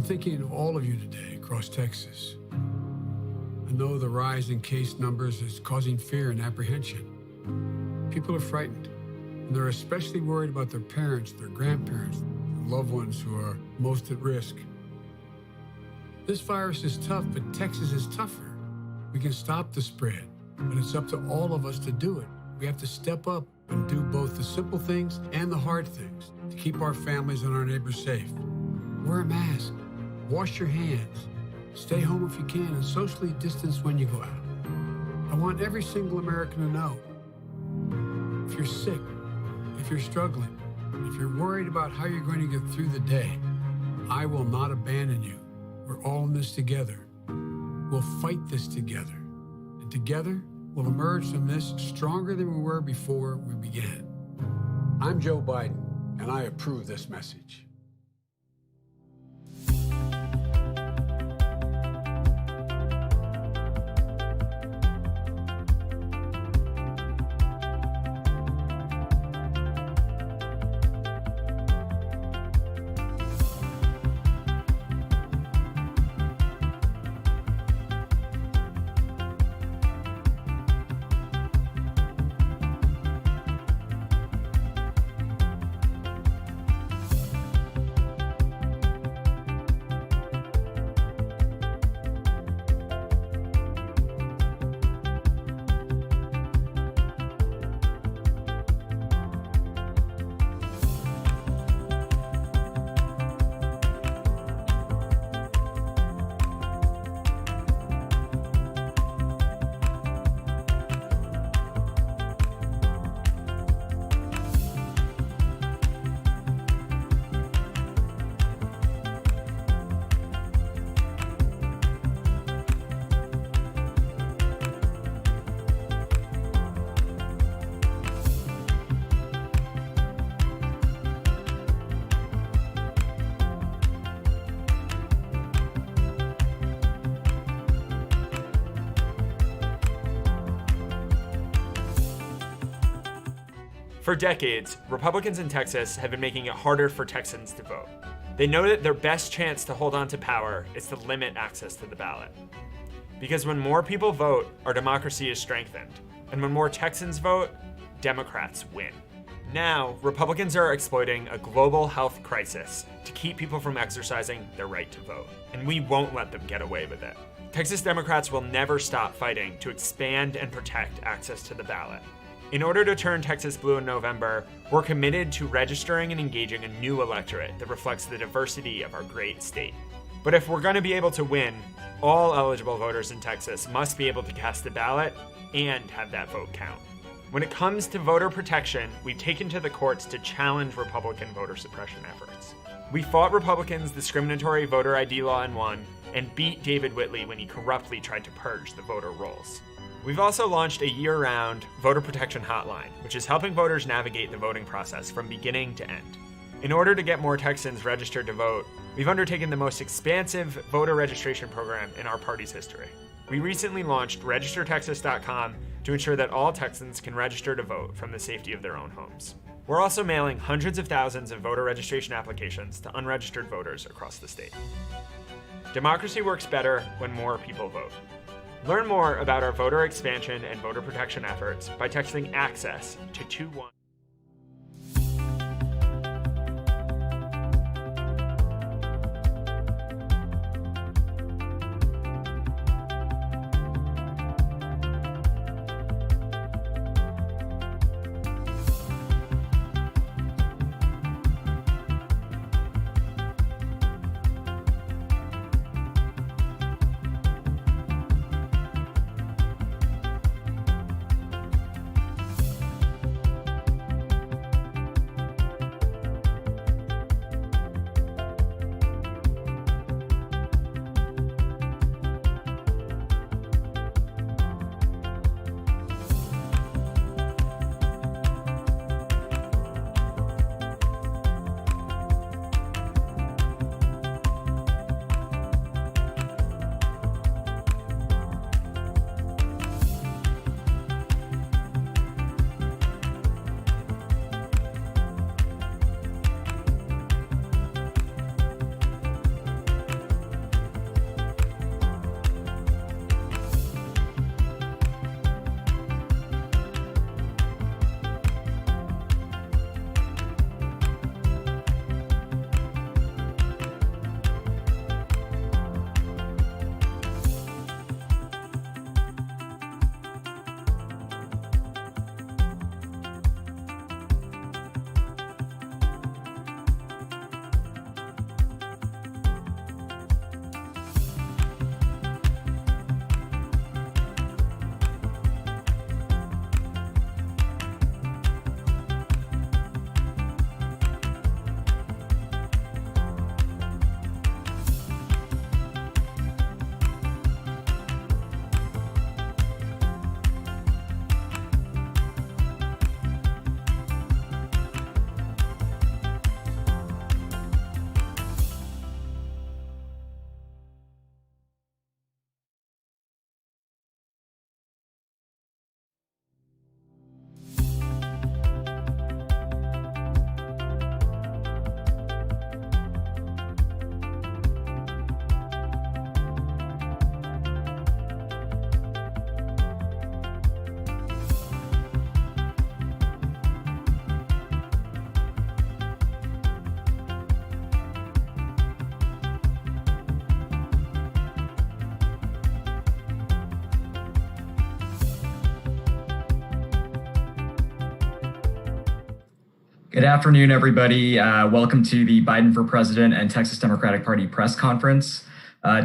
thinking of all of you today across Texas. I know the rise in case numbers is causing fear and apprehension. People are frightened, and they're especially worried about their parents, their grandparents, the loved ones who are most at risk. This virus is tough, but Texas is tougher. We can stop the spread, but it's up to all of us to do it. We have to step up and do both the simple things and the hard things to keep our families and our neighbors safe. Wear a mask, wash your hands, stay home if you can, and socially distance when you go out. I want every single American to know, if you're sick, if you're struggling, if you're worried about how you're going to get through the day, I will not abandon you. We're all in this together. We'll fight this together. And together, we'll emerge from this stronger than we were before we began. I'm Joe Biden, and I approve this message. For decades, Republicans in Texas have been making it harder for Texans to vote. They know that their best chance to hold on to power is to limit access to the ballot. Because when more people vote, our democracy is strengthened. And when more Texans vote, Democrats win. Now, Republicans are exploiting a global health crisis to keep people from exercising their right to vote. And we won't let them get away with it. Texas Democrats will never stop fighting to expand and protect access to the ballot. In order to turn Texas blue in November, we're committed to registering and engaging a new electorate that reflects the diversity of our great state. But if we're going to be able to win, all eligible voters in Texas must be able to cast the ballot and have that vote count. When it comes to voter protection, we've taken to the courts to challenge Republican voter suppression efforts. We fought Republicans' discriminatory voter ID law and won, and beat David Whitley when he corruptly tried to purge the voter rolls. We've also launched a year-round voter protection hotline, which is helping voters navigate the voting process from beginning to end. In order to get more Texans registered to vote, we've undertaken the most expansive voter registration program in our party's history. We recently launched registertexas.com to ensure that all Texans can register to vote from the safety of their own homes. We're also mailing hundreds of thousands of voter registration applications to unregistered voters across the state. Democracy works better when more people vote. Learn more about our voter expansion and voter protection efforts by texting ACCESS to 21. Good afternoon, everybody. Welcome to the Biden for President and Texas Democratic Party press conference.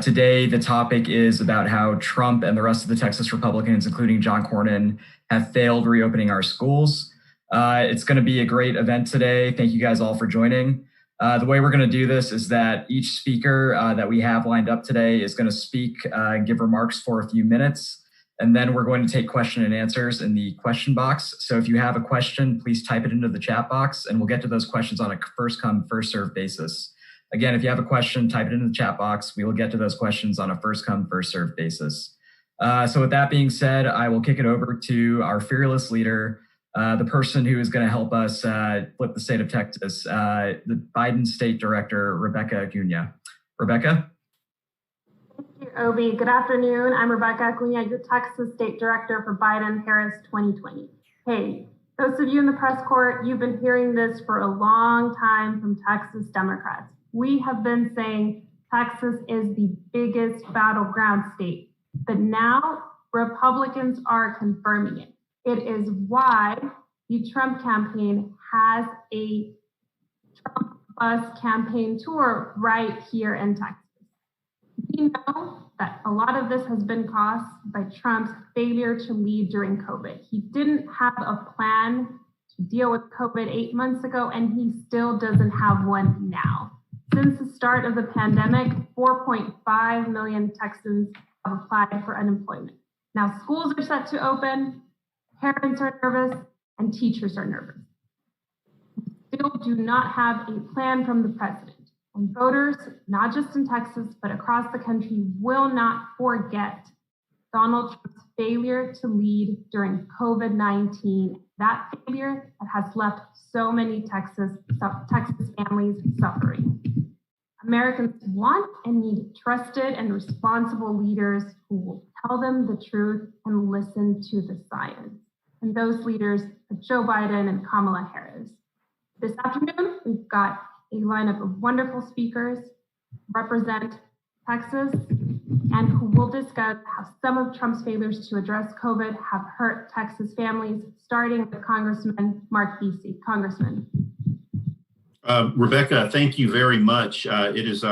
Today, the topic is about how Trump and the rest of the Texas Republicans, including John Cornyn, have failed reopening our schools. It's going to be a great event today. Thank you guys all for joining. The way we're going to do this is that each speaker that we have lined up today is going to speak and give remarks for a few minutes. And then we're going to take question and answers in the question box. So if you have a question, please type it into the chat box and we'll get to those questions on a first come, first served basis. Again, if you have a question, type it into the chat box. We will get to those questions on a first come, first served basis. So with that being said, I will kick it over to our fearless leader, the person who is going to help us flip the state of Texas, the Biden State Director, Rebecca Acuna. Rebecca? Thank you, Obi. Good afternoon. I'm Rebecca Acuna, your Texas State Director for Biden-Harris 2020. Hey, those of you in the press corps, you've been hearing this for a long time from Texas Democrats. We have been saying Texas is the biggest battleground state, but now Republicans are confirming it. It is why the Trump campaign has a Trump bus campaign tour right here in Texas. We know that a lot of this has been caused by Trump's failure to lead during COVID. He didn't have a plan to deal with COVID 8 months ago, and he still doesn't have one now. Since the start of the pandemic, 4.5 million Texans have applied for unemployment. Now schools are set to open, parents are nervous, and teachers are nervous. We still do not have a plan from the president. And voters, not just in Texas, but across the country, will not forget Donald Trump's failure to lead during COVID-19. That failure that has left so many Texas families suffering. Americans want and need trusted and responsible leaders who will tell them the truth and listen to the science. And those leaders are Joe Biden and Kamala Harris. This afternoon, we've got a lineup of wonderful speakers represent Texas and who will discuss how some of Trump's failures to address COVID have hurt Texas families, starting with Congressman Marc Veasey. Congressman. Rebecca, thank you very much. It is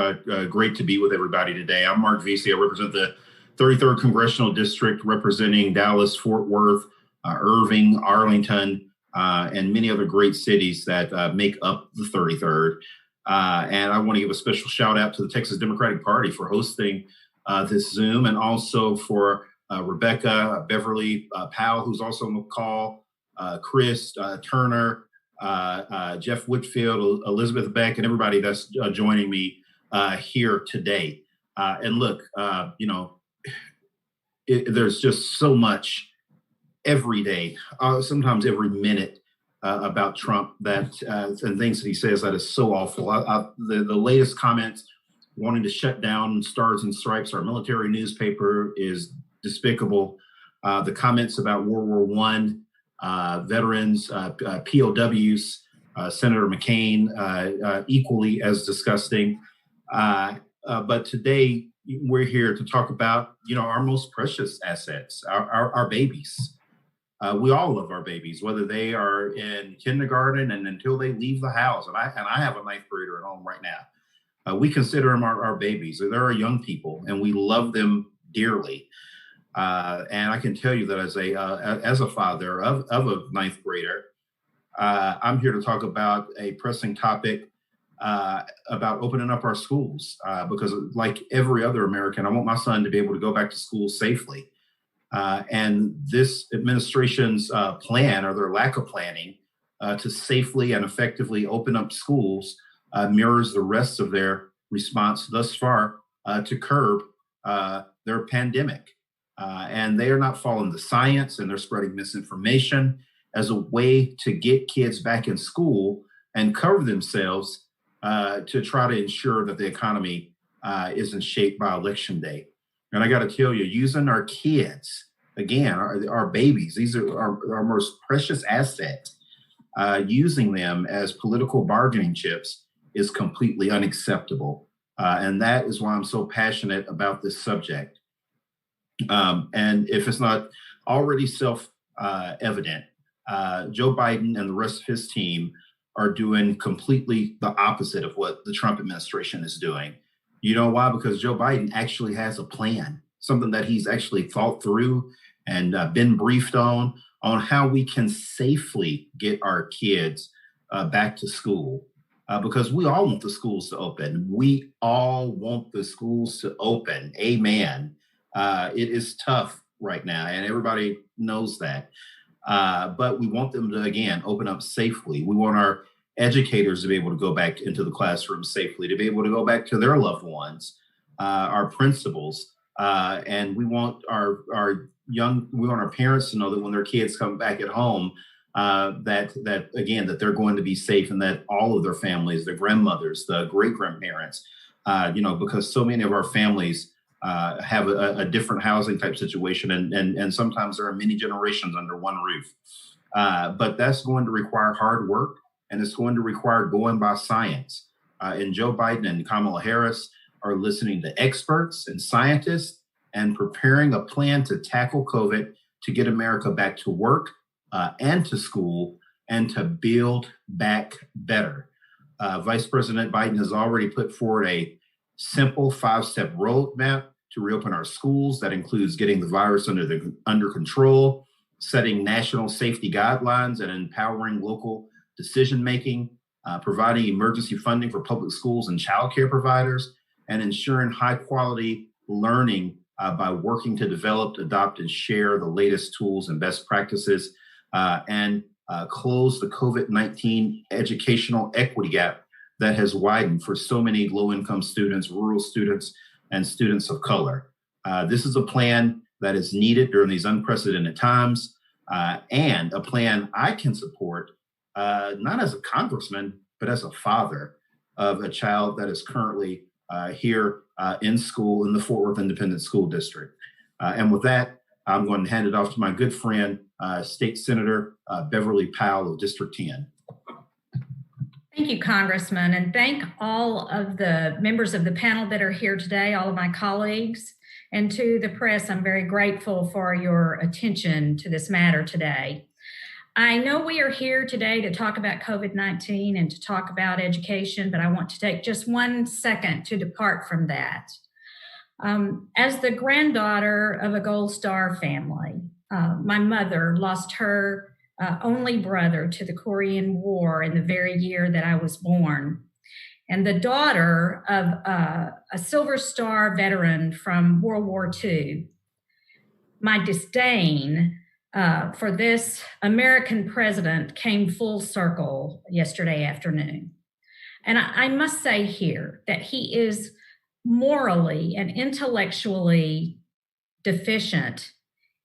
great to be with everybody today. I'm Marc Veasey. I represent the 33rd Congressional District, representing Dallas, Fort Worth, Irving, Arlington, and many other great cities that make up the 33rd. And I want to give a special shout out to the Texas Democratic Party for hosting this Zoom, and also for Rebecca, Beverly Powell, who's also on the call, Chris Turner, Jeff Whitfield, Elizabeth Beck, and everybody that's joining me here today. And look, there's just so much every day, sometimes every minute, about Trump and things that he says that is so awful. The latest comments wanting to shut down Stars and Stripes, our military newspaper, is despicable. The comments about World War I, veterans, POWs, Senator McCain, equally as disgusting. But today we're here to talk about, our most precious assets, our babies. We all love our babies, whether they are in kindergarten and until they leave the house. And I have a ninth grader at home right now. We consider them our babies. They're our young people, and we love them dearly. And I can tell you that as a father of a ninth grader, I'm here to talk about a pressing topic about opening up our schools, because like every other American, I want my son to be able to go back to school safely. And this administration's plan, or their lack of planning, to safely and effectively open up schools mirrors the rest of their response thus far to curb their pandemic. And they are not following the science, and they're spreading misinformation as a way to get kids back in school and cover themselves to try to ensure that the economy isn't shaped by Election Day. And I got to tell you, using our kids, again, our babies, these are our most precious asset, using them as political bargaining chips is completely unacceptable. And that is why I'm so passionate about this subject. And if it's not already self-evident, Joe Biden and the rest of his team are doing completely the opposite of what the Trump administration is doing. You know why? Because Joe Biden actually has a plan, something that he's actually thought through and been briefed on how we can safely get our kids back to school. Because we all want the schools to open. We all want the schools to open. Amen. It is tough right now, and everybody knows that. But we want them to, again, open up safely. We want our educators to be able to go back into the classroom safely, to be able to go back to their loved ones, our principals, and we want our parents to know that when their kids come back at home, that they're going to be safe, and that all of their families, their grandmothers, the great grandparents, because so many of our families have a different housing type situation, and sometimes there are many generations under one roof. But that's going to require hard work, and it's going to require going by science. And Joe Biden and Kamala Harris are listening to experts and scientists and preparing a plan to tackle COVID, to get America back to work and to school, and to build back better. Vice President Biden has already put forward a simple 5-step roadmap to reopen our schools. That includes getting the virus under control, setting national safety guidelines, and empowering local decision-making, providing emergency funding for public schools and childcare providers, and ensuring high-quality learning by working to develop, adopt, and share the latest tools and best practices, and close the COVID-19 educational equity gap that has widened for so many low-income students, rural students, and students of color. This is a plan that is needed during these unprecedented times, and a plan I can support, not as a congressman, but as a father of a child that is currently here in school in the Fort Worth Independent School District. And with that, I'm going to hand it off to my good friend, State Senator Beverly Powell of District 10. Thank you, Congressman, and thank all of the members of the panel that are here today, all of my colleagues, and to the press. I'm very grateful for your attention to this matter today. I know we are here today to talk about COVID-19 and to talk about education, but I want to take just 1 second to depart from that. As the granddaughter of a Gold Star family, my mother lost her only brother to the Korean War in the very year that I was born, and the daughter of a Silver Star veteran from World War II. My disdain for this American president came full circle yesterday afternoon. And I must say here that he is morally and intellectually deficient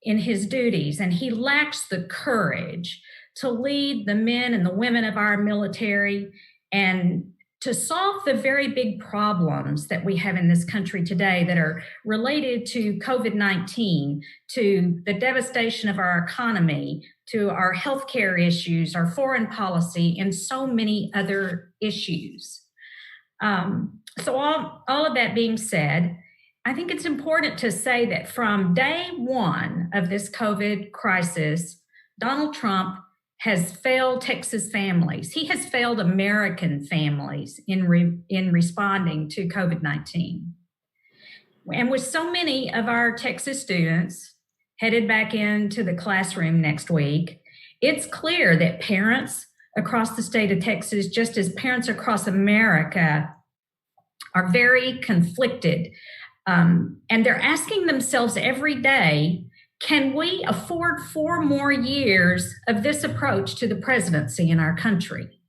in his duties, and he lacks the courage to lead the men and the women of our military and to solve the very big problems that we have in this country today that are related to COVID-19, to the devastation of our economy, to our healthcare issues, our foreign policy, and so many other issues. So all of that being said, I think it's important to say that from day one of this COVID crisis, Donald Trump has failed Texas families. He has failed American families in responding to COVID-19. And with so many of our Texas students headed back into the classroom next week, it's clear that parents across the state of Texas, just as parents across America, are very conflicted. And they're asking themselves every day, can we afford 4 more years of this approach to the presidency in our country?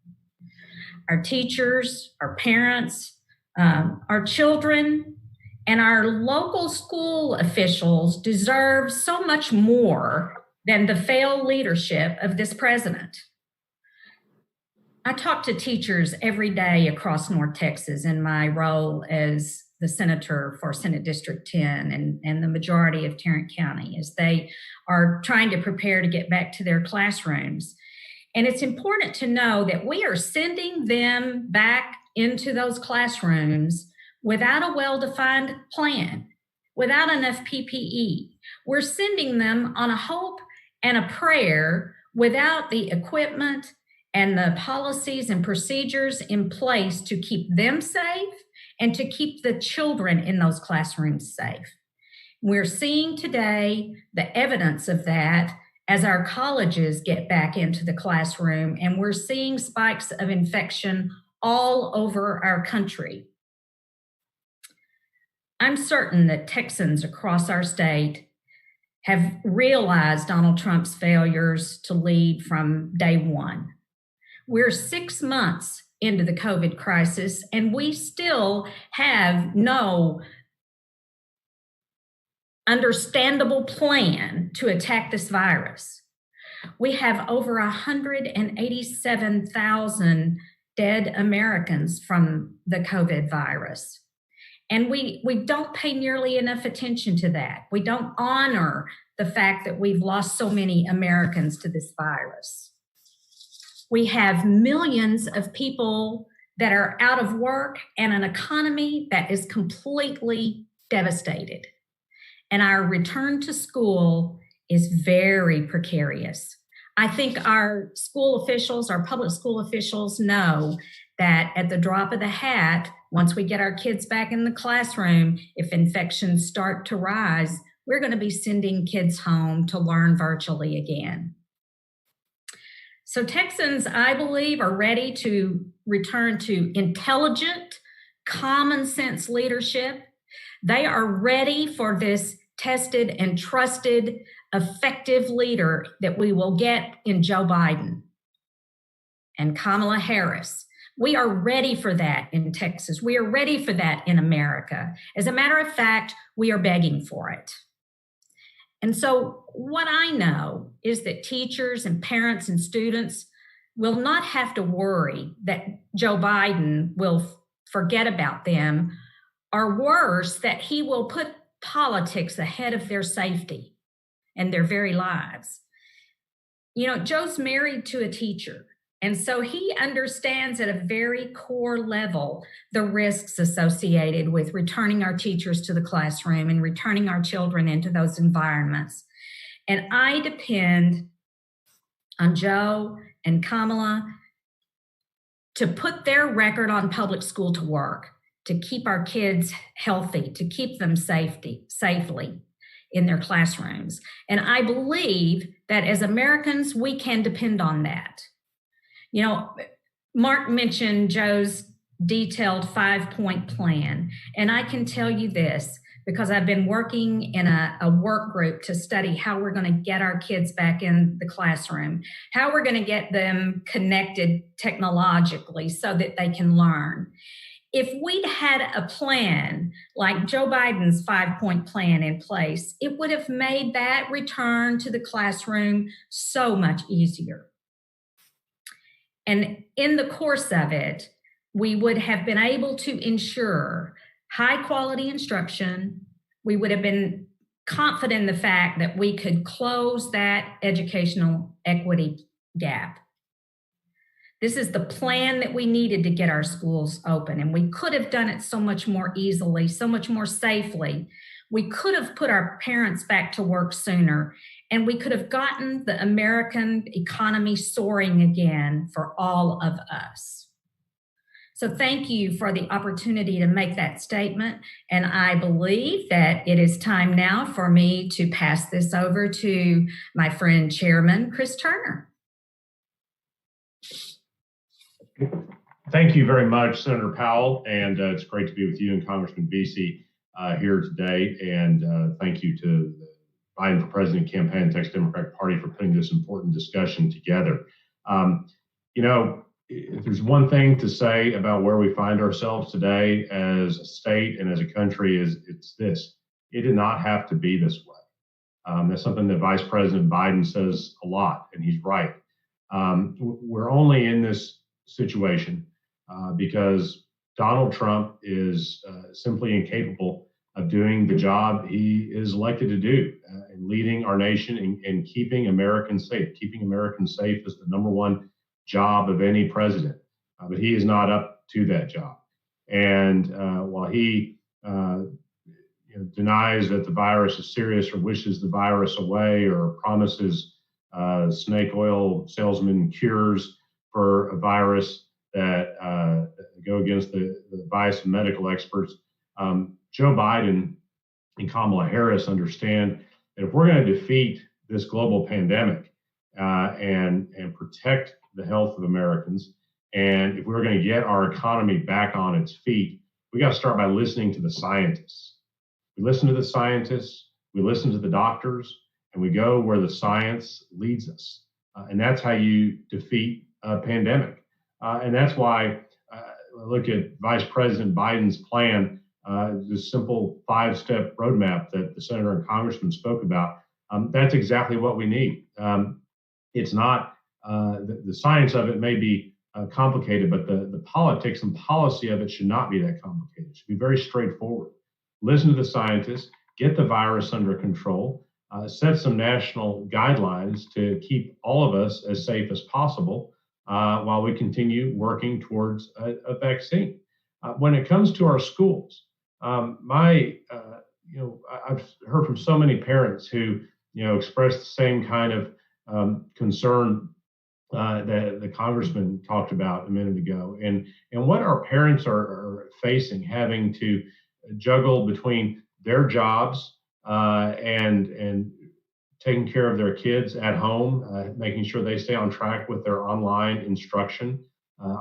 Our teachers, our parents, our children, and our local school officials deserve so much more than the failed leadership of this president. I talk to teachers every day across North Texas in my role as the senator for Senate District 10 and the majority of Tarrant County as they are trying to prepare to get back to their classrooms. And it's important to know that we are sending them back into those classrooms without a well-defined plan, without enough PPE. We're sending them on a hope and a prayer without the equipment and the policies and procedures in place to keep them safe and to keep the children in those classrooms safe. We're seeing today the evidence of that as our colleges get back into the classroom, and we're seeing spikes of infection all over our country. I'm certain that Texans across our state have realized Donald Trump's failures to lead from day one. We're 6 months into the COVID crisis, and we still have no understandable plan to attack this virus. We have over 187,000 dead Americans from the COVID virus. And we don't pay nearly enough attention to that. We don't honor the fact that we've lost so many Americans to this virus. We have millions of people that are out of work and an economy that is completely devastated. And our return to school is very precarious. I think our school officials, our public school officials know that at the drop of the hat, once we get our kids back in the classroom, if infections start to rise, we're going to be sending kids home to learn virtually again. So Texans, I believe, are ready to return to intelligent, common sense leadership. They are ready for this tested and trusted, effective leader that we will get in Joe Biden and Kamala Harris. We are ready for that in Texas. We are ready for that in America. As a matter of fact, we are begging for it. And so what I know is that teachers and parents and students will not have to worry that Joe Biden will forget about them, or worse, that he will put politics ahead of their safety and their very lives. You know, Joe's married to a teacher, and so he understands at a very core level the risks associated with returning our teachers to the classroom and returning our children into those environments. And I depend on Joe and Kamala to put their record on public school to work, to keep our kids healthy, to keep them safely in their classrooms. And I believe that as Americans, we can depend on that. You know, Mark mentioned Joe's detailed 5-point plan. And I can tell you this, because I've been working in a work group to study how we're going to get our kids back in the classroom, how we're going to get them connected technologically so that they can learn. If we'd had a plan like Joe Biden's 5-point plan in place, it would have made that return to the classroom so much easier. And in the course of it, we would have been able to ensure high quality instruction. We would have been confident in the fact that we could close that educational equity gap. This is the plan that we needed to get our schools open, and we could have done it so much more easily, so much more safely. We could have put our parents back to work sooner, and we could have gotten the American economy soaring again for all of us. So thank you for the opportunity to make that statement. And I believe that it is time now for me to pass this over to my friend, Chairman Chris Turner. Thank you very much, Senator Powell. And it's great to be with you and Congressman Veasey here today. And thank you to the Biden for President campaign and Texas Democratic Party for putting this important discussion together. You know, if there's one thing to say about where we find ourselves today as a state and as a country, it's this: it did not have to be this way. That's something that Vice President Biden says a lot, and he's right. We're only in this situation because Donald Trump is simply incapable of doing the job he is elected to do, and leading our nation and keeping Americans safe. Keeping Americans safe is the number one job of any president, but he is not up to that job. And while he denies that the virus is serious, or wishes the virus away, or promises snake oil salesman cures for a virus that go against the advice of medical experts. Joe Biden and Kamala Harris understand that if we're going to defeat this global pandemic and protect the health of Americans, and if we're going to get our economy back on its feet, we got to start by listening to the scientists. We listen to the scientists, we listen to the doctors, and we go where the science leads us. And that's how you defeat a pandemic. And that's why I look at Vice President Biden's plan, this simple 5-step roadmap that the senator and congressman spoke about. That's exactly what we need. It's not, the science of it may be complicated, but the politics and policy of it should not be that complicated. It should be very straightforward. Listen to the scientists, get the virus under control, set some national guidelines to keep all of us as safe as possible while we continue working towards a vaccine. When it comes to our schools, I've heard from so many parents who, expressed the same kind of concern that the congressman talked about a minute ago, and what our parents are facing, having to juggle between their jobs and taking care of their kids at home, making sure they stay on track with their online instruction.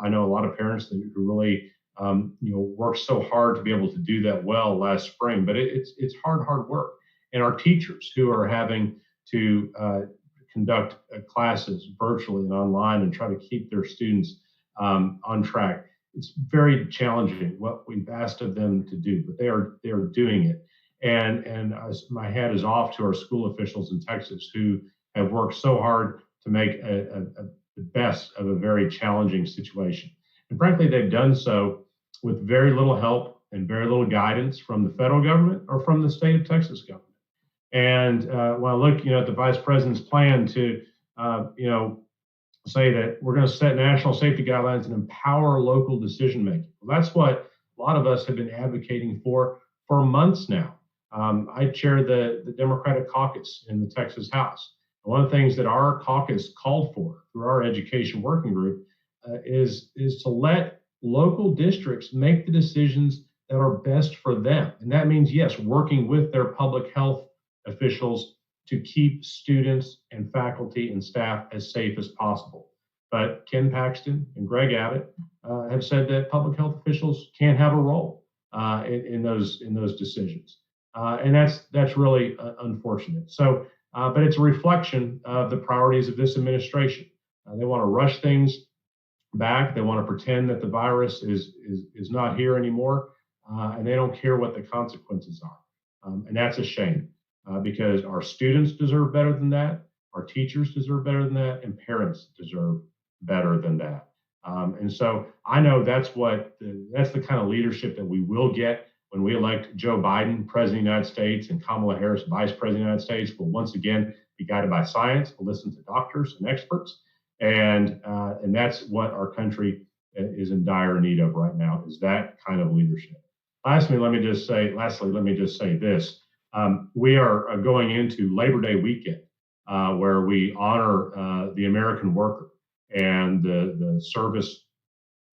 I know a lot of parents who really worked so hard to be able to do that well last spring, but it's hard work. And our teachers who are having to conduct classes virtually and online and try to keep their students on track. It's very challenging what we've asked of them to do, but they are doing it. And my hat is off to our school officials in Texas who have worked so hard to make the best of a very challenging situation. And frankly, they've done so with very little help and very little guidance from the federal government or from the state of Texas government. And when I look, at the vice president's plan to, say that we're going to set national safety guidelines and empower local decision making. Well, that's what a lot of us have been advocating for months now. I chair the Democratic caucus in the Texas House. And one of the things that our caucus called for through our education working group is to let local districts make the decisions that are best for them. And that means, yes, working with their public health officials to keep students and faculty and staff as safe as possible. But Ken Paxton and Greg Abbott have said that public health officials can't have a role in those decisions. And that's really unfortunate. So, but it's a reflection of the priorities of this administration. They want to rush things back. They want to pretend that the virus is not here anymore, and they don't care what the consequences are. And that's a shame because our students deserve better than that, our teachers deserve better than that, and parents deserve better than that. And so I know that's the kind of leadership that we will get when we elect Joe Biden, President of the United States, and Kamala Harris, Vice President of the United States. We'll once again be guided by science. We'll listen to doctors and experts. And that's what our country is in dire need of right now, is that kind of leadership. Lastly, let me just say this. We are going into Labor Day weekend, where we honor the American worker and the service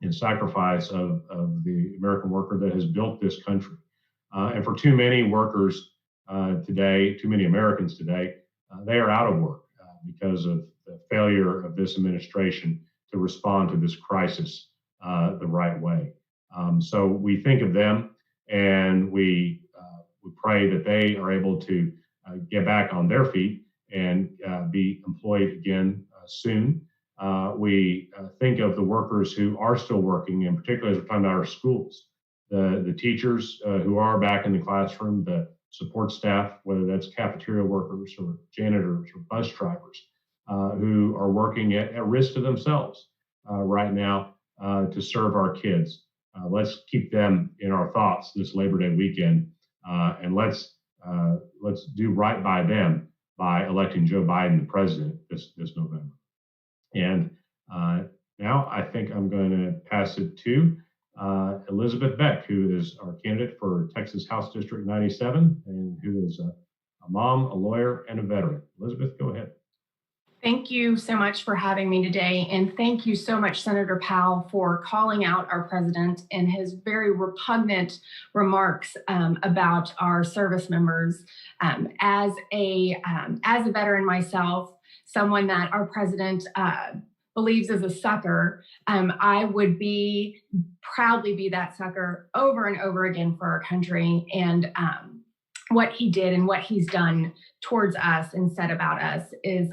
and sacrifice of the American worker that has built this country. And for too many workers today, too many Americans today, they are out of work because of the failure of this administration to respond to this crisis the right way. So we think of them, and we pray that they are able to get back on their feet and be employed again soon. We think of the workers who are still working, and particularly as we're talking about our schools, the teachers who are back in the classroom, the support staff, whether that's cafeteria workers or janitors or bus drivers, who are working at risk to themselves right now to serve our kids. Let's keep them in our thoughts this Labor Day weekend, and let's do right by them by electing Joe Biden the president this November. And now I think I'm going to pass it to Elizabeth Beck, who is our candidate for Texas House District 97, and who is a mom, a lawyer, and a veteran. Elizabeth, go ahead. Thank you so much for having me today. And thank you so much, Senator Powell, for calling out our president and his very repugnant remarks about our service members. As a veteran myself, someone that our president believes is a sucker, I would proudly be that sucker over and over again for our country. And what he did and what he's done towards us and said about us is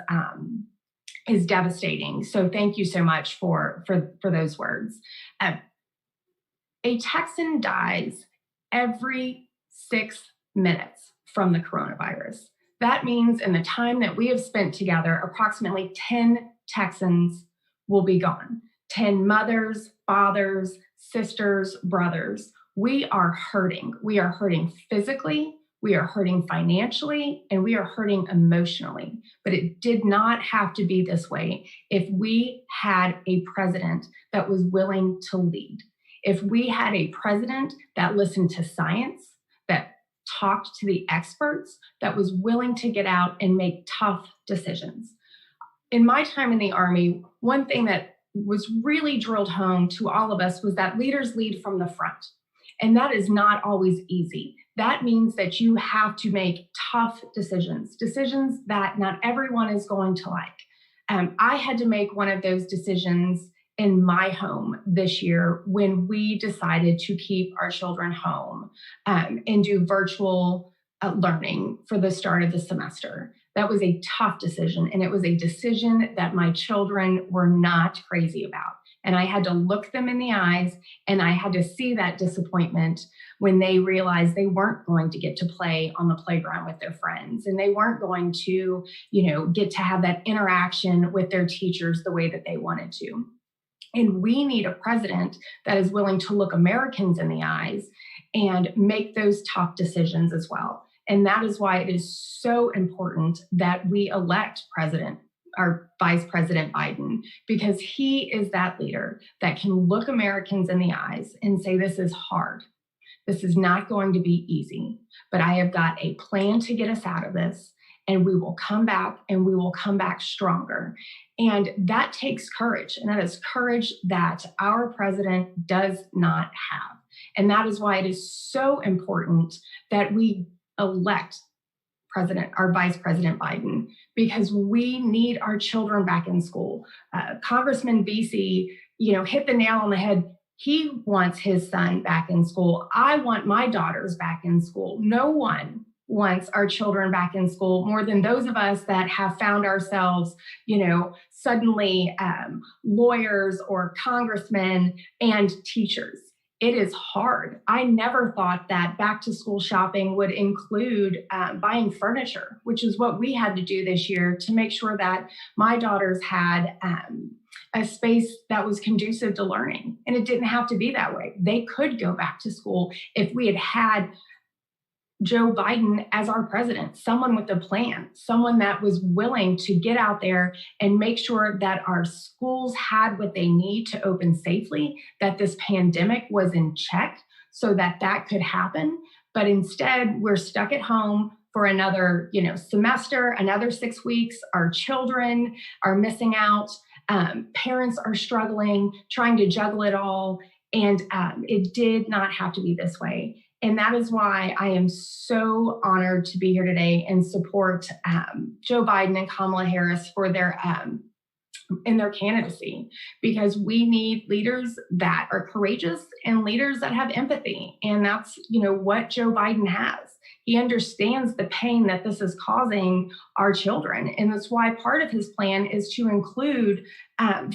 devastating. So thank you so much for those words. A Texan dies every 6 minutes from the coronavirus. That means in the time that we have spent together, approximately 10 Texans will be gone. 10 mothers, fathers, sisters, brothers. We are hurting. We are hurting physically, we are hurting financially, and we are hurting emotionally. But it did not have to be this way if we had a president that was willing to lead. If we had a president that listened to science, that talked to the experts, that was willing to get out and make tough decisions. In my time in the Army, one thing that was really drilled home to all of us was that leaders lead from the front. And that is not always easy. That means that you have to make tough decisions that not everyone is going to like. I had to make one of those decisions in my home this year when we decided to keep our children home and do virtual learning for the start of the semester. That was a tough decision, and it was a decision that my children were not crazy about. And I had to look them in the eyes, and I had to see that disappointment when they realized they weren't going to get to play on the playground with their friends, and they weren't going to, get to have that interaction with their teachers the way that they wanted to. And we need a president that is willing to look Americans in the eyes and make those tough decisions as well. And that is why it is so important that we elect our Vice President Biden, because he is that leader that can look Americans in the eyes and say, this is hard. This is not going to be easy, but I have got a plan to get us out of this, and we will come back, and we will come back stronger. And that takes courage, and that is courage that our president does not have. And that is why it is so important that we elect our Vice President Biden, because we need our children back in school. Congressman Veasey, hit the nail on the head. He wants his son back in school. I want my daughters back in school. No one wants our children back in school more than those of us that have found ourselves, suddenly lawyers or congressmen and teachers. It is hard. I never thought that back to school shopping would include buying furniture, which is what we had to do this year to make sure that my daughters had a space that was conducive to learning. And it didn't have to be that way. They could go back to school if we had Joe Biden as our president, someone with a plan, someone that was willing to get out there and make sure that our schools had what they need to open safely, that this pandemic was in check so that could happen. But instead, we're stuck at home for another, semester, another 6 weeks. Our children are missing out. Parents are struggling, trying to juggle it all. And it did not have to be this way. And that is why I am so honored to be here today and support Joe Biden and Kamala Harris for their candidacy, because we need leaders that are courageous and leaders that have empathy. And that's, what Joe Biden has. He understands the pain that this is causing our children. And that's why part of his plan is to include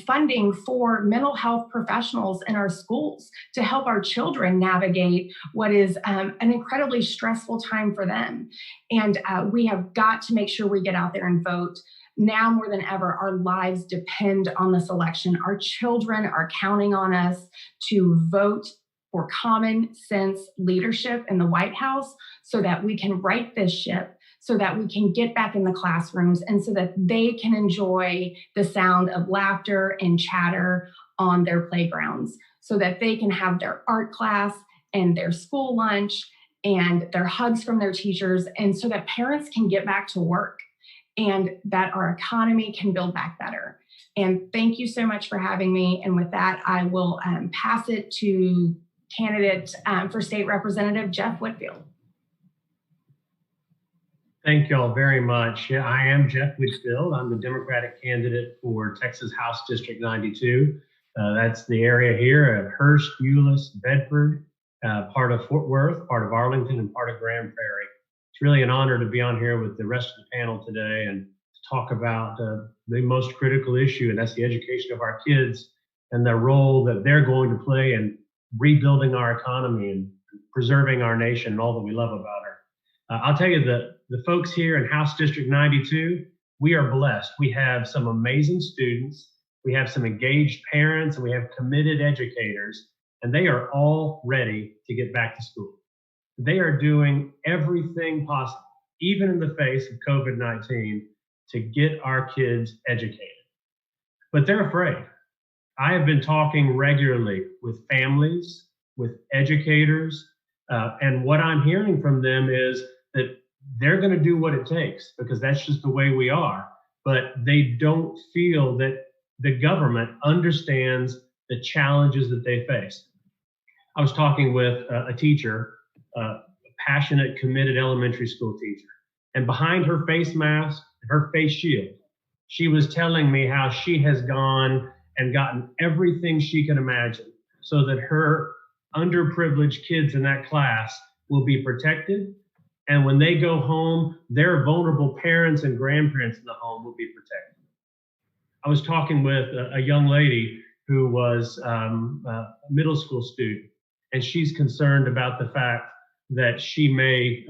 funding for mental health professionals in our schools to help our children navigate what is an incredibly stressful time for them. And we have got to make sure we get out there and vote. Now more than ever, our lives depend on this election. Our children are counting on us to vote for common sense leadership in the White House so that we can right this ship, so that we can get back in the classrooms, and so that they can enjoy the sound of laughter and chatter on their playgrounds, so that they can have their art class and their school lunch and their hugs from their teachers, and so that parents can get back to work. and that our economy can build back better. And thank you so much for having me. And with that, I will pass it to candidate for State Representative Jeff Whitfield. Thank you all very much. Yeah, I am Jeff Whitfield. I'm the Democratic candidate for Texas House District 92. That's the area here of Hurst, Euless, Bedford, part of Fort Worth, part of Arlington, and part of Grand Prairie. It's really an honor to be on here with the rest of the panel today and to talk about the most critical issue, and that's the education of our kids and the role that they're going to play in rebuilding our economy and preserving our nation and all that we love about her. I'll tell you that the folks here in House District 92, we are blessed. We have some amazing students, we have some engaged parents, and we have committed educators, and they are all ready to get back to school. They are doing everything possible, even in the face of COVID-19, to get our kids educated. But they're afraid. I have been talking regularly with families, with educators, and what I'm hearing from them is that they're going to do what it takes because that's just the way we are. But they don't feel that the government understands the challenges that they face. I was talking with a teacher, a passionate, committed elementary school teacher, and behind her face mask, her face shield, she was telling me how she has gone and gotten everything she can imagine so that her underprivileged kids in that class will be protected. And when they go home, their vulnerable parents and grandparents in the home will be protected. I was talking with a young lady who was a middle school student, and she's concerned about the fact that she may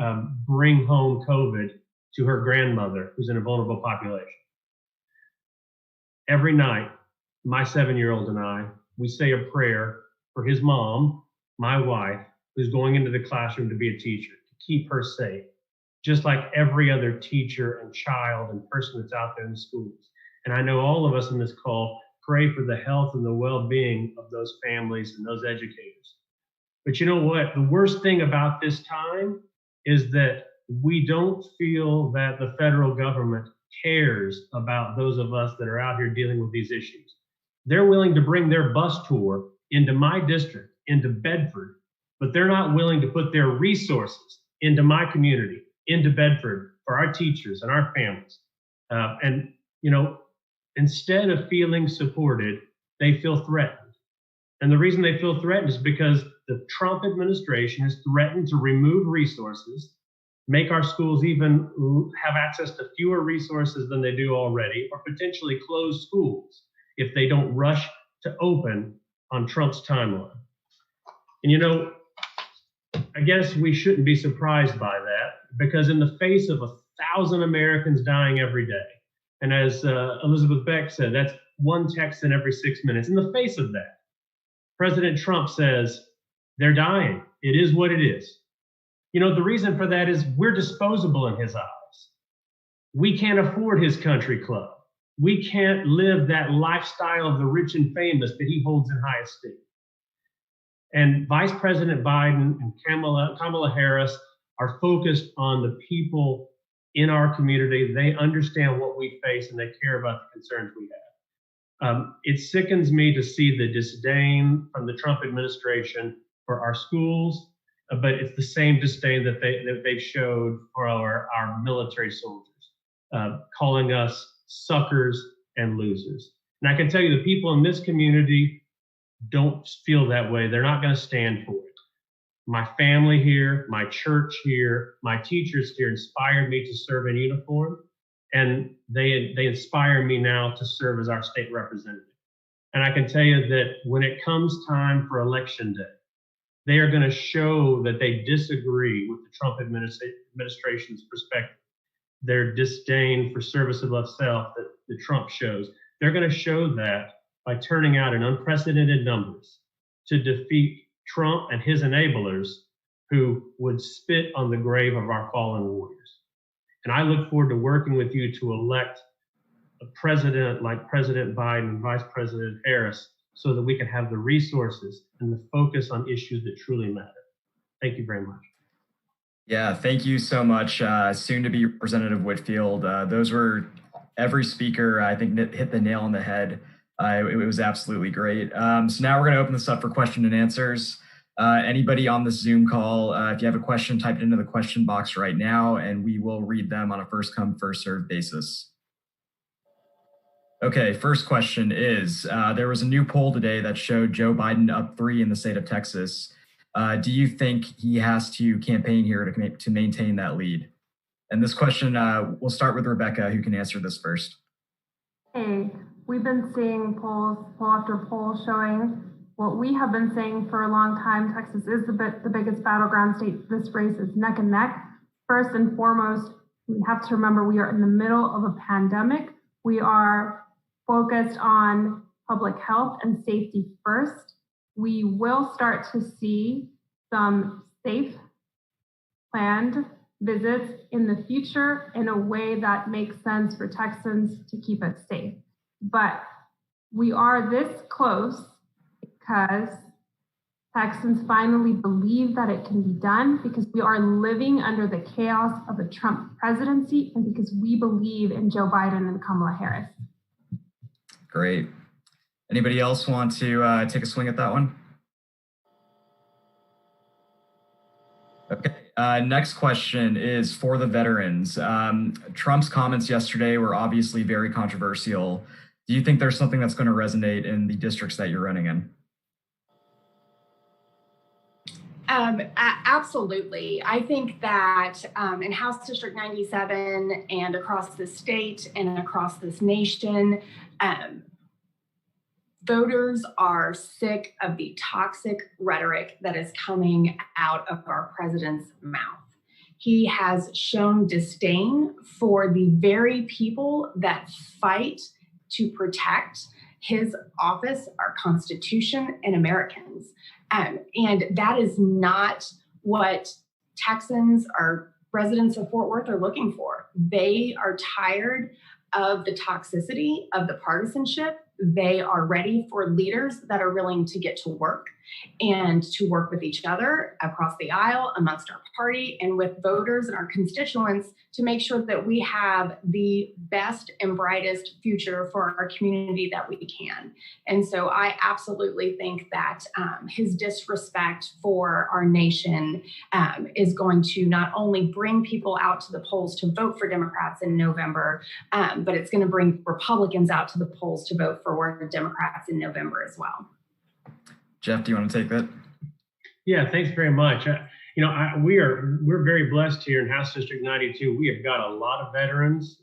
bring home COVID to her grandmother, who's in a vulnerable population. Every night, my 7-year-old and I, we say a prayer for his mom, my wife, who's going into the classroom to be a teacher, to keep her safe, just like every other teacher and child and person that's out there in the schools. And I know all of us in this call pray for the health and the well-being of those families and those educators. But you know what? The worst thing about this time is that we don't feel that the federal government cares about those of us that are out here dealing with these issues. They're willing to bring their bus tour into my district, into Bedford, but they're not willing to put their resources into my community, into Bedford, for our teachers and our families. And, you know, instead of feeling supported, they feel threatened. And the reason they feel threatened is because the Trump administration has threatened to remove resources, make our schools even have access to fewer resources than they do already, or potentially close schools if they don't rush to open on Trump's timeline. And you know, I guess we shouldn't be surprised by that, because in the face of 1,000 Americans dying every day, and as Elizabeth Beck said, that's one Texan every 6 minutes. In the face of that, President Trump says, they're dying. It is what it is. You know, the reason for that is we're disposable in his eyes. We can't afford his country club. We can't live that lifestyle of the rich and famous that he holds in high esteem. And Vice President Biden and Kamala Harris are focused on the people in our community. They understand what we face and they care about the concerns we have. It sickens me to see the disdain from the Trump administration for our schools, but it's the same disdain that they showed for our military soldiers, calling us suckers and losers. And I can tell you the people in this community don't feel that way. They're not going to stand for it. My family here, my church here, my teachers here inspired me to serve in uniform, and they inspire me now to serve as our state representative. And I can tell you that when it comes time for election day, they are going to show that they disagree with the Trump administration's perspective, their disdain for service above self that Trump shows. They're going to show that by turning out in unprecedented numbers to defeat Trump and his enablers who would spit on the grave of our fallen warriors. And I look forward to working with you to elect a president like President Biden and Vice President Harris so that we can have the resources and the focus on issues that truly matter. Thank you very much. Yeah, thank you so much. Soon to be Representative Whitfield. Those were every speaker, I think, hit the nail on the head. It was absolutely great. So now we're going to open this up for question and answers. Anybody on this Zoom call, if you have a question, type it into the question box right now, and we will read them on a first come, first served basis. Okay, first question is, there was a new poll today that showed Joe Biden up 3 in the state of Texas. Do you think he has to campaign here to maintain that lead? And this question, we'll start with Rebecca, who can answer this first. Hey, we've been seeing poll after poll showing what we have been saying for a long time. Texas is the biggest battleground state. This race is neck and neck. First and foremost, we have to remember we are in the middle of a pandemic. We are focused on public health and safety first. We will start to see some safe, planned visits in the future in a way that makes sense for Texans to keep us safe. But we are this close because Texans finally believe that it can be done, because we are living under the chaos of a Trump presidency, and because we believe in Joe Biden and Kamala Harris. Great. Anybody else want to take a swing at that one? Okay. Next question is for the veterans. Trump's comments yesterday were obviously very controversial. Do you think there's something that's going to resonate in the districts that you're running in? Absolutely. I think that in House District 97 and across the state and across this nation, voters are sick of the toxic rhetoric that is coming out of our president's mouth. He has shown disdain for the very people that fight to protect his office, our Constitution, and Americans. And that is not what Texans or residents of Fort Worth are looking for. They are tired of the toxicity of the partisanship. They are ready for leaders that are willing to get to work and to work with each other across the aisle, amongst our party, and with voters and our constituents to make sure that we have the best and brightest future for our community that we can. And so I absolutely think that his disrespect for our nation is going to not only bring people out to the polls to vote for Democrats in November, but it's going to bring Republicans out to the polls to vote for Democrats in November as well. Jeff, do you want to take that? Yeah, thanks very much. We're very blessed here in House District 92. We have got a lot of veterans,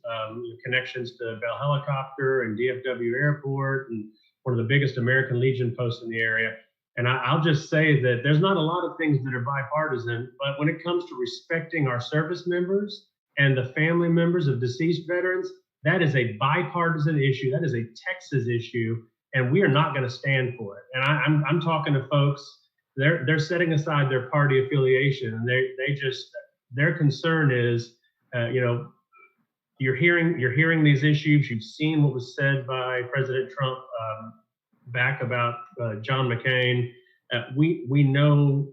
connections to Bell Helicopter and DFW Airport, and one of the biggest American Legion posts in the area. And I'll just say that there's not a lot of things that are bipartisan, but when it comes to respecting our service members and the family members of deceased veterans, that is a bipartisan issue. That is a Texas issue, and we are not going to stand for it. And I'm talking to folks. They're setting aside their party affiliation, and their concern is, you're hearing these issues. You've seen what was said by President Trump back about John McCain. We know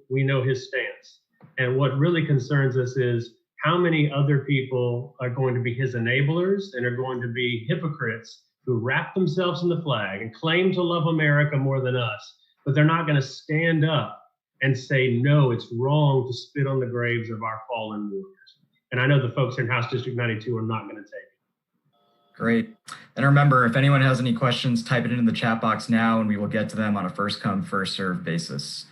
his stance, and what really concerns us is how many other people are going to be his enablers and are going to be hypocrites who wrap themselves in the flag and claim to love America more than us, but they're not going to stand up and say, no, it's wrong to spit on the graves of our fallen warriors. And I know the folks in House District 92 are not going to take it. Great. And remember, if anyone has any questions, type it into the chat box now, and we will get to them on a first come, first served basis.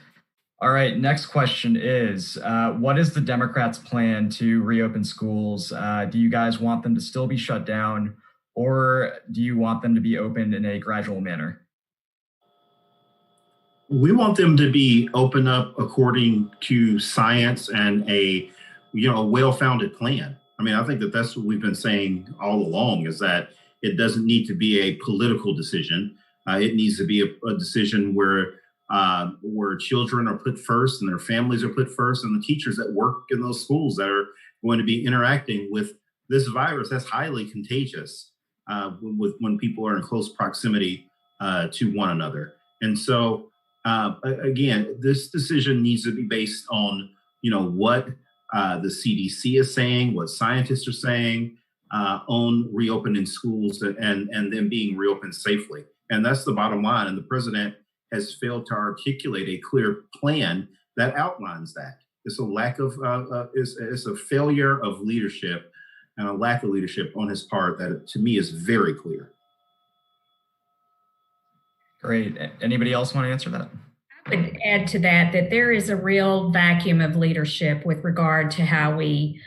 All right, next question is, what is the Democrats' plan to reopen schools? Do you guys want them to still be shut down, or do you want them to be opened in a gradual manner? We want them to be open up according to science and a well-founded plan. I mean, I think that that's what we've been saying all along, is that it doesn't need to be a political decision. It needs to be a decision where children are put first and their families are put first, and the teachers that work in those schools that are going to be interacting with this virus that's highly contagious when people are in close proximity to one another. And so, again, this decision needs to be based on, what the CDC is saying, what scientists are saying on reopening schools and them being reopened safely. And that's the bottom line. And the president has failed to articulate a clear plan that outlines that. It's a lack of, it's a failure of leadership and a lack of leadership on his part that to me is very clear. Great. Anybody else want to answer that? I would add to that there is a real vacuum of leadership with regard to how we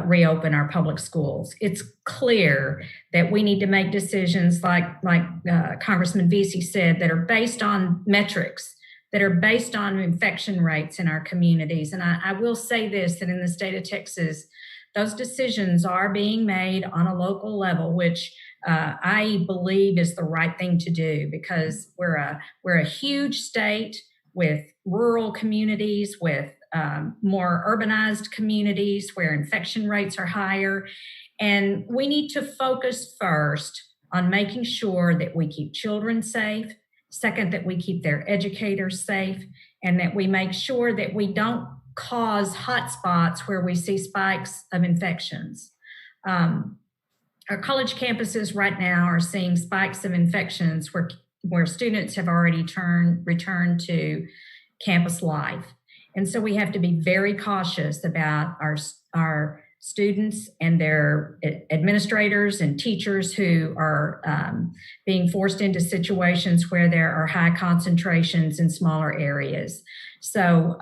reopen our public schools. It's clear that we need to make decisions like Congressman Veasey said, that are based on metrics, that are based on infection rates in our communities. And I will say this, that in the state of Texas, those decisions are being made on a local level, which I believe is the right thing to do, because we're a huge state with rural communities, with more urbanized communities where infection rates are higher. And we need to focus first on making sure that we keep children safe, second, that we keep their educators safe, and that we make sure that we don't cause hotspots where we see spikes of infections. Our college campuses right now are seeing spikes of infections where students have already returned to campus life. And so we have to be very cautious about our students and their administrators and teachers who are being forced into situations where there are high concentrations in smaller areas. So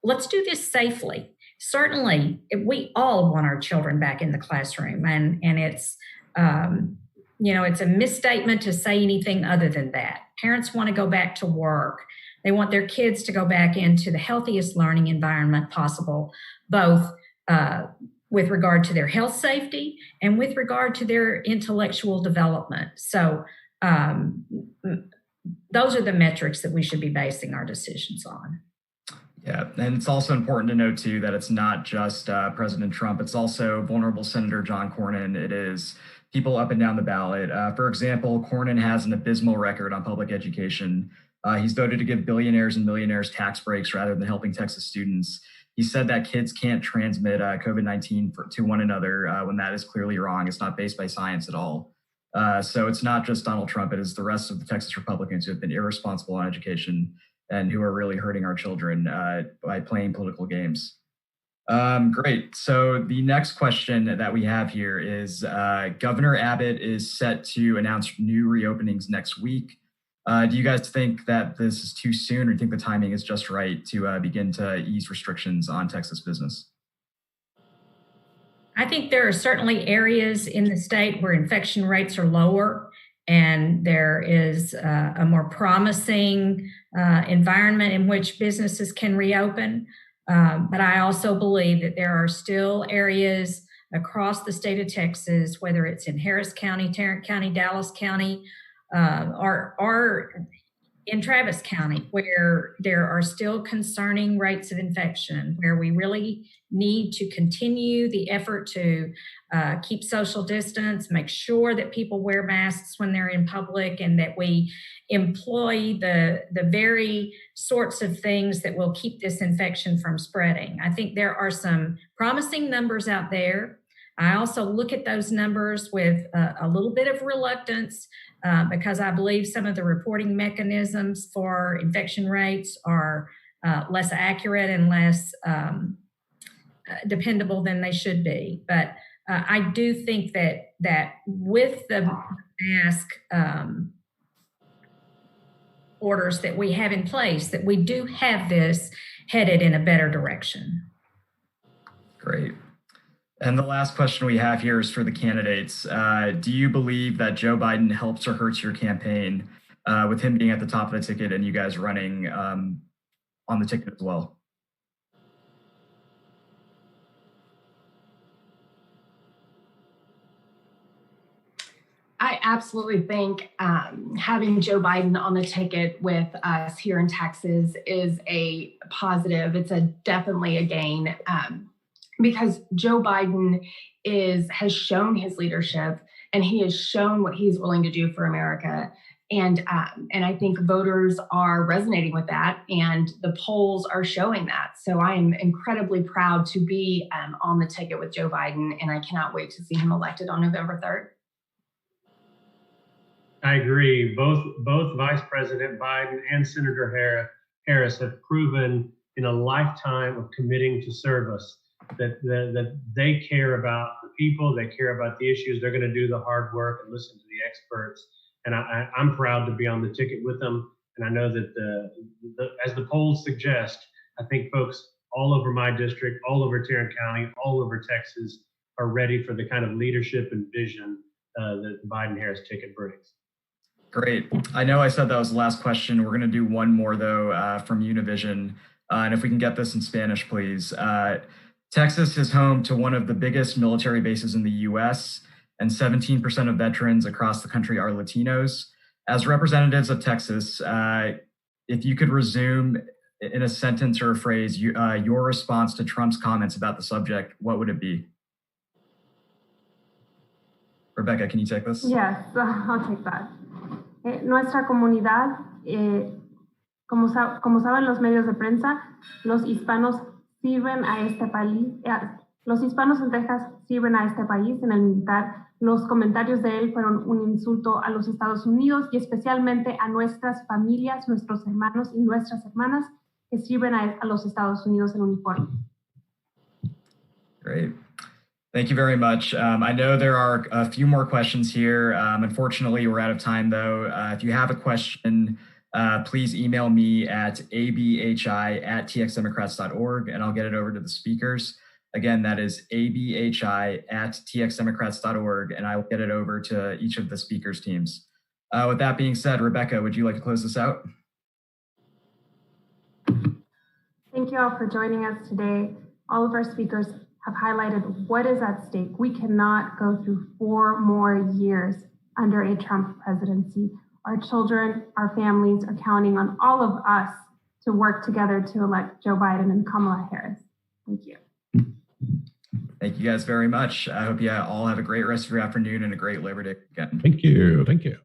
let's do this safely. Certainly, we all want our children back in the classroom, and it's it's a misstatement to say anything other than that. Parents want to go back to work. They want their kids to go back into the healthiest learning environment possible, both with regard to their health safety and with regard to their intellectual development. So those are the metrics that we should be basing our decisions on. Yeah, and it's also important to note, too, that it's not just President Trump. It's also vulnerable Senator John Cornyn. It is people up and down the ballot. For example, Cornyn has an abysmal record on public education. He's voted to give billionaires and millionaires tax breaks rather than helping Texas students. He said that kids can't transmit COVID-19 to one another when that is clearly wrong. It's not based by science at all. So it's not just Donald Trump. It is the rest of the Texas Republicans who have been irresponsible on education and who are really hurting our children by playing political games. Great. So the next question that we have here is Governor Abbott is set to announce new reopenings next week. Do you guys think that this is too soon, or do you think the timing is just right to begin to ease restrictions on Texas business? I think there are certainly areas in the state where infection rates are lower, and there is a more promising environment in which businesses can reopen. But I also believe that there are still areas across the state of Texas, whether it's in Harris County, Tarrant County, Dallas County, or in Travis County, where there are still concerning rates of infection, where we really need to continue the effort to keep social distance, make sure that people wear masks when they're in public, and that we employ the very sorts of things that will keep this infection from spreading. I think there are some promising numbers out there. I also look at those numbers with a little bit of reluctance because I believe some of the reporting mechanisms for infection rates are less accurate and less dependable than they should be. But I do think that with the mask orders that we have in place, that we do have this headed in a better direction. Great. And the last question we have here is for the candidates. Do you believe that Joe Biden helps or hurts your campaign with him being at the top of the ticket and you guys running on the ticket as well? I absolutely think having Joe Biden on the ticket with us here in Texas is a positive. It's definitely a gain. Because Joe Biden has shown his leadership, and he has shown what he's willing to do for America. And I think voters are resonating with that, and the polls are showing that. So I am incredibly proud to be on the ticket with Joe Biden, and I cannot wait to see him elected on November 3rd. I agree. Both Vice President Biden and Senator Harris have proven in a lifetime of committing to service that they care about the people, they care about the issues. They're going to do the hard work and listen to the experts. And I'm proud to be on the ticket with them. And I know that as the polls suggest, I think folks all over my district, all over Tarrant County, all over Texas are ready for the kind of leadership and vision that the Biden-Harris ticket brings. Great. I know I said that was the last question. We're going to do one more, though, from Univision. And if we can get this in Spanish, please. Texas is home to one of the biggest military bases in the U.S., and 17% of veterans across the country are Latinos. As representatives of Texas, if you could resume in a sentence or a phrase your response to Trump's comments about the subject, what would it be? Rebecca, can you take this? Yes, I'll take that. Nuestra comunidad, como saben los medios de prensa, los hispanos sirven a este país, los hispanos en Texas sirven a este país en el militar. Los comentarios de él fueron un insulto a los Estados Unidos y especialmente a nuestras familias, nuestros hermanos y nuestras hermanas que sirven a los Estados Unidos en uniforme. Great. Thank you very much. I know there are a few more questions here. Unfortunately, we're out of time, though. If you have a question, please email me at abhi@txdemocrats.org, and I'll get it over to the speakers. Again, that is abhi@txdemocrats.org, and I will get it over to each of the speakers' teams. With that being said, Rebecca, would you like to close this out? Thank you all for joining us today. All of our speakers have highlighted what is at stake. We cannot go through 4 more years under a Trump presidency. Our children, our families are counting on all of us to work together to elect Joe Biden and Kamala Harris. Thank you. Thank you guys very much. I hope you all have a great rest of your afternoon and a great Labor Day weekend. Thank you. Thank you.